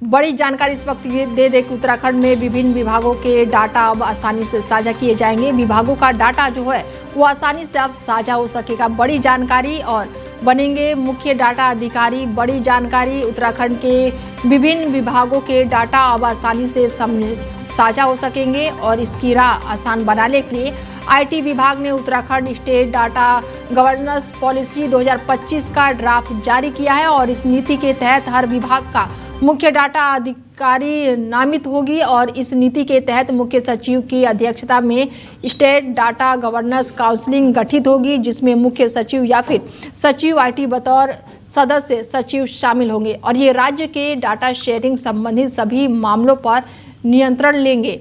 बड़ी जानकारी इस वक्त ये दे कि उत्तराखंड में विभिन्न विभागों के डाटा अब आसानी से साझा किए जाएंगे। विभागों का डाटा जो है वो आसानी से अब साझा हो सकेगा। बड़ी जानकारी और बनेंगे मुख्य डाटा अधिकारी। बड़ी जानकारी, उत्तराखंड के विभिन्न विभागों के डाटा अब आसानी से साझा हो सकेंगे और इसकी राह आसान बनाने के लिए आईटी विभाग ने Uttarakhand state data governance policy 2025 का ड्राफ्ट जारी किया है और इस नीति के तहत हर विभाग का मुख्य डाटा अधिकारी नामित होगी और इस नीति के तहत मुख्य सचिव की अध्यक्षता में स्टेट डाटा गवर्नेंस काउंसिल गठित होगी, जिसमें मुख्य सचिव या फिर सचिव आईटी बतौर सदस्य सचिव शामिल होंगे और ये राज्य के डाटा शेयरिंग संबंधित सभी मामलों पर नियंत्रण लेंगे।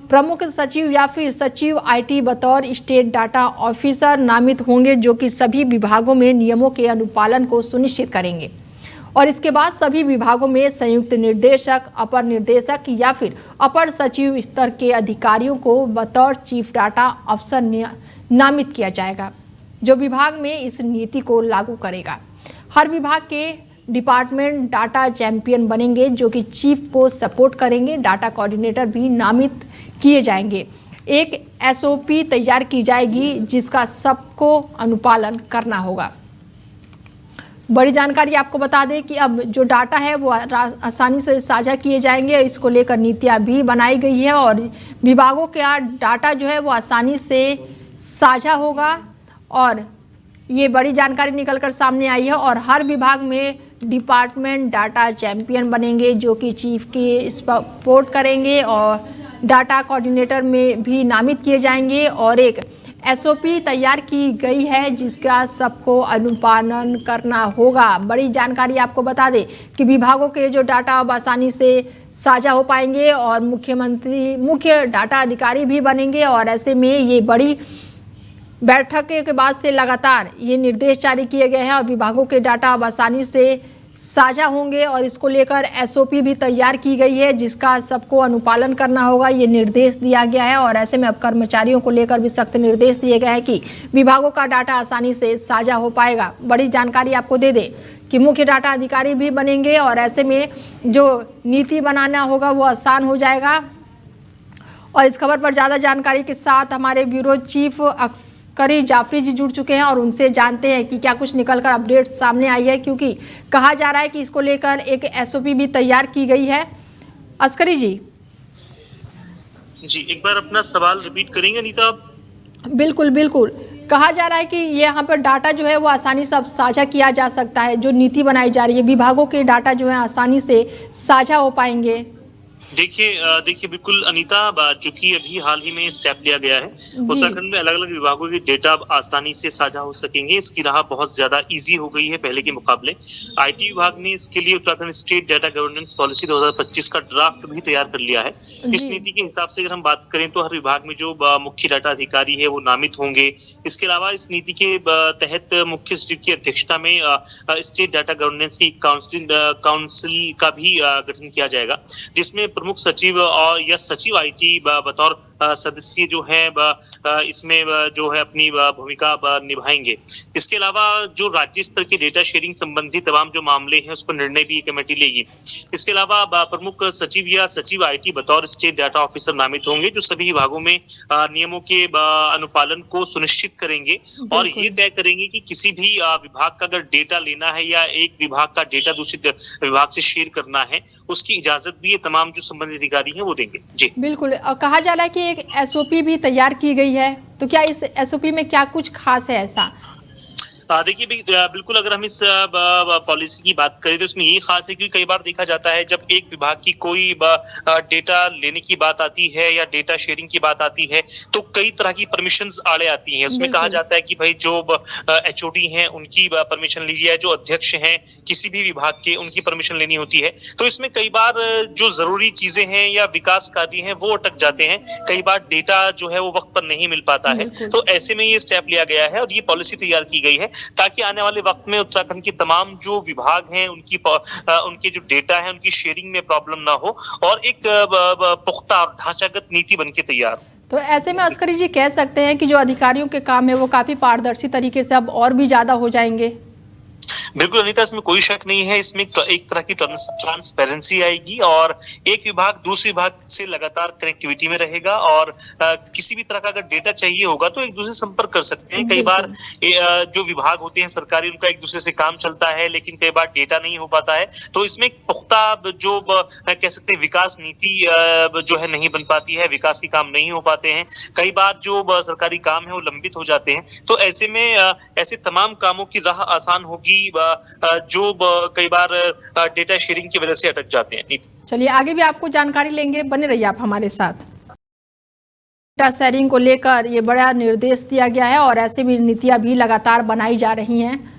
प्रमुख सचिव या फिर सचिव आईटी बतौर स्टेट डाटा ऑफिसर नामित होंगे, जो कि सभी विभागों में नियमों के अनुपालन को सुनिश्चित करेंगे और इसके बाद सभी विभागों में संयुक्त निर्देशक, अपर निर्देशक या फिर अपर सचिव स्तर के अधिकारियों को बतौर चीफ डाटा अफसर नामित किया जाएगा, जो विभाग में इस नीति को लागू करेगा। हर विभाग के डिपार्टमेंट डाटा चैंपियन बनेंगे, जो कि चीफ को सपोर्ट करेंगे। डाटा कोऑर्डिनेटर भी नामित किए जाएंगे। एक एसओपी तैयार की जाएगी जिसका सबको अनुपालन करना होगा। बड़ी जानकारी आपको बता दें कि अब जो डाटा है वो आसानी से साझा किए जाएंगे। इसको लेकर नीतियां भी बनाई गई है और विभागों का डाटा जो है वो आसानी से साझा होगा और ये बड़ी जानकारी निकलकर सामने आई है। और हर विभाग में डिपार्टमेंट डाटा चैंपियन बनेंगे, जो कि चीफ की सपोर्ट करेंगे और डाटा कोऑर्डिनेटर में भी नामित किए जाएंगे और एक एसओपी तैयार की गई है जिसका सबको अनुपालन करना होगा। बड़ी जानकारी आपको बता दें कि विभागों के जो डाटा अब आसानी से साझा हो पाएंगे और मुख्य डाटा अधिकारी भी बनेंगे और ऐसे में ये बड़ी बैठक के बाद से लगातार ये निर्देश जारी किए गए हैं और विभागों के डाटा अब आसानी से साझा होंगे और इसको लेकर एसओपी भी तैयार की गई है जिसका सबको अनुपालन करना होगा। ये निर्देश दिया गया है और ऐसे में अब कर्मचारियों को लेकर भी सख्त निर्देश दिए गए हैं कि विभागों का डाटा आसानी से साझा हो पाएगा। बड़ी जानकारी आपको दे दें कि मुख्य डाटा अधिकारी भी बनेंगे और ऐसे में जो नीति बनाना होगा वो आसान हो जाएगा। और इस खबर पर ज़्यादा जानकारी के साथ हमारे ब्यूरो चीफ करी जाफरी जी जुड़ चुके हैं और उनसे जानते हैं कि क्या कुछ निकलकर अपडेट सामने आई है, क्योंकि कहा जा रहा है कि इसको लेकर एक एसओपी भी तैयार की गई है। अस्करी जी एक बार अपना सवाल रिपीट करेंगे अनीता आप? बिल्कुल बिल्कुल। कहा जा रहा है कि यहाँ पर डाटा जो है वो आसानी से अब साझा किया जा सकता है। जो नीति बनाई जा रही है, विभागों के डाटा जो है आसानी से साझा हो पाएंगे। देखिए बिल्कुल अनीता, चूंकि अभी हाल ही में स्टेप लिया गया है, उत्तराखंड में अलग अलग विभागों के डेटा अब आसानी से साझा हो सकेंगे। इसकी राह बहुत ज्यादा इजी हो गई है पहले के मुकाबले। आईटी विभाग ने इसके लिए Uttarakhand state data governance policy 2025 का ड्राफ्ट भी तैयार कर लिया है। इस नीति के हिसाब से अगर हम बात करें तो हर विभाग में जो मुख्य डाटा अधिकारी है वो नामित होंगे। इसके अलावा इस नीति के तहत मुख्य सचिव की अध्यक्षता में स्टेट डाटा गवर्नेंस की काउंसिल का भी गठन किया जाएगा, जिसमें प्रमुख सचिव और या सचिव आईटी बतौर सदस्य जो है इसमें जो है अपनी भूमिका निभाएंगे। इसके अलावा जो राज्य स्तर के डेटा शेयरिंग संबंधी तमाम जो मामले हैं उस पर निर्णय भी कमेटी लेगी। इसके अलावा प्रमुख सचिव या सचिव आईटी बतौर स्टेट डाटा ऑफिसर नामित होंगे, जो सभी विभागों में नियमों के अनुपालन को सुनिश्चित करेंगे और ये तय करेंगे कि किसी भी विभाग का अगर डेटा लेना है या एक विभाग का डेटा दूसरे विभाग से शेयर करना है, उसकी इजाजत भी ये तमाम जो संबंधित अधिकारी हैं वो देंगे। जी बिल्कुल। कहा जा रहा है कि एक एसओपी भी तैयार की गई है, तो क्या इस एसओपी में क्या कुछ खास है ऐसा? देखिए बिल्कुल, अगर हम इस पॉलिसी की बात करें तो इसमें ये खास है कि कई बार देखा जाता है जब एक विभाग की कोई डेटा लेने की बात आती है या डेटा शेयरिंग की बात आती है तो कई तरह की परमिशंस आड़े आती हैं। उसमें कहा जाता है कि भाई जो एचओडी हैं उनकी परमिशन लीजिए, जो अध्यक्ष हैं किसी भी विभाग के उनकी परमिशन लेनी होती है। तो इसमें कई बार जो जरूरी चीजें हैं या विकास कार्य हैं वो अटक जाते हैं। कई बार डेटा जो है वो वक्त पर नहीं मिल पाता है, तो ऐसे में ये स्टेप लिया गया है और ये पॉलिसी तैयार की गई है ताकि आने वाले वक्त में उत्तराखंड के तमाम जो विभाग हैं उनके जो डेटा है उनकी शेयरिंग में प्रॉब्लम ना हो और एक पुख्ता और ढांचागत नीति बनके तैयार हो। तो ऐसे में अस्करी जी कह सकते हैं कि जो अधिकारियों के काम है वो काफी पारदर्शी तरीके से अब और भी ज्यादा हो जाएंगे। बिल्कुल अनीता, इसमें कोई शक नहीं है। इसमें एक तरह की ट्रांसपेरेंसी आएगी और एक विभाग दूसरे विभाग से लगातार कनेक्टिविटी में रहेगा और किसी भी तरह का अगर डेटा चाहिए होगा तो एक दूसरे से संपर्क कर सकते हैं। कई बार जो विभाग होते हैं सरकारी, उनका एक दूसरे से काम चलता है, लेकिन कई बार डेटा नहीं हो पाता है, तो इसमें एक पुख्ता जो कह सकते हैं विकास नीति जो है नहीं बन पाती है, विकास के काम नहीं हो पाते हैं। कई बार जो सरकारी काम है वो लंबित हो जाते हैं। तो ऐसे में ऐसे तमाम कामों की राह आसान होगी जो कई बार डेटा शेयरिंग की वजह से अटक जाते हैं। चलिए आगे भी आपको जानकारी लेंगे, बने रहिए आप हमारे साथ। डेटा शेयरिंग को लेकर ये बड़ा निर्देश दिया गया है और ऐसे भी नीतियां भी लगातार बनाई जा रही हैं।